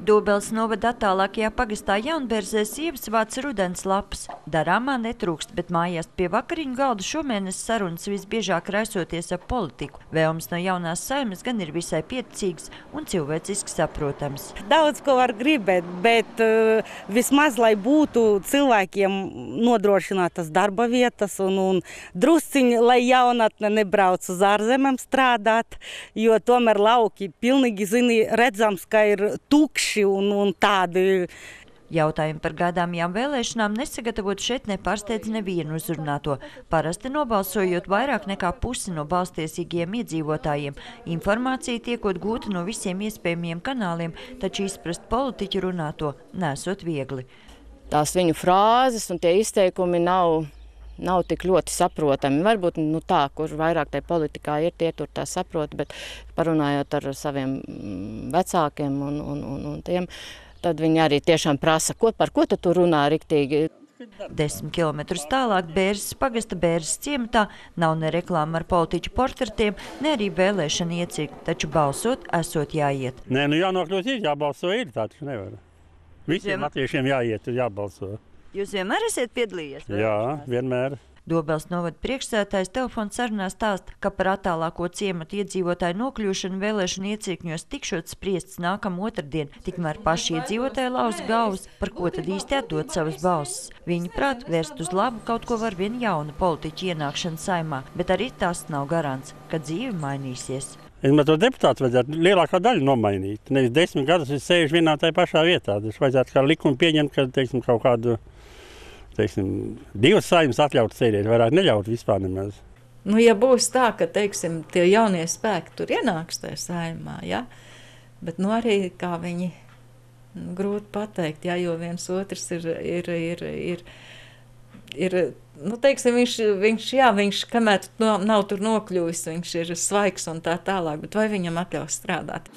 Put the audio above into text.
Dobels novada attālākajā pagastā Jaunbērzē sievas vāc rudens lapas. Darāmā netrūkst, bet mājās pie vakariņu galda šomēnes sarunas visbiežāk raisoties ap politiku. Vēlmes no jaunās Saeimas gan ir visai pieticīgas un cilvēciski saprotams. Daudz ko var gribēt, bet vismaz, lai būtu cilvēkiem nodrošinātas darba vietas un drusciņi, lai jaunatne nebrauc uz ārzemēm strādāt, jo tomēr lauki pilnīgi redzams, ka ir tukši un tādi. Jautājumi par gaidāmajām vēlēšanām nesagatavot šeit nepārsteidz nevienu uzrunāto. Parasti nobalsojot vairāk nekā pusi no balstiesīgiem iedzīvotājiem. Informācija tiekot gūta no visiem iespējamiem kanāliem, taču izprast politiķu runāto nesot viegli. Tās viņu frāzes un tie izteikumi nav tik ļoti saprotami. Varbūt tā, kur vairāk tai politikā ir, tie tur tā saprot, bet parunājot ar saviem vecākiem un tiem, tad viņi arī tiešām prasa, par ko tu runā riktīgi. 10 kilometrus tālāk Bērzes pagasta Bērzes ciematā nav ne reklāma ar politiķu portretiem, ne arī vēlēšana iecirkņi, taču balsot esot jāiet. Nē, jānokļūst jābalso ir, tā taču nevar. Visiem latviešiem jāiet, jābalso. Jūs vienmēr esat piedalījies? Jā, vienmēr. Dobels novada priekšsēdētājs telefona sarunā stāsta, ka par attālāko ciematu iedzīvotāju nokļūšanu vēlēšanu iecirkņos tikšot spriests nākamā otrdien, tikmēr paši iedzīvotāji lauz galvas, par ko tad īsti atdot savas balsis. Viņi prāt vērst uz labu kaut ko var vien jauna politiķa ienākšana Saeimā, bet arī tas nav garants, ka dzīve mainīsies. Es to deputātu vajadzētu lielākā daļa nomainīt. Nevis 10 gadus es sēžu vienā tajā pašā vietā. Tas vajadzētu kā likumu pieņemt, ka, teiksim, kaut kādu, teiksim, 2 Saeimas atļaut sēdēt, vairāk neļaut vispār nemaz. Ja būs tā, ka, teiksim, tie jaunie spēki tur ienāks tajā Saeimā, ja? Bet arī kā viņi grūti pateikt, ja? Jo viens otrs ir teiksim, viņš kamēr nav tur nokļuvis, viņš ir svaigs un tā tālāk, bet vai viņam atļaus strādāt?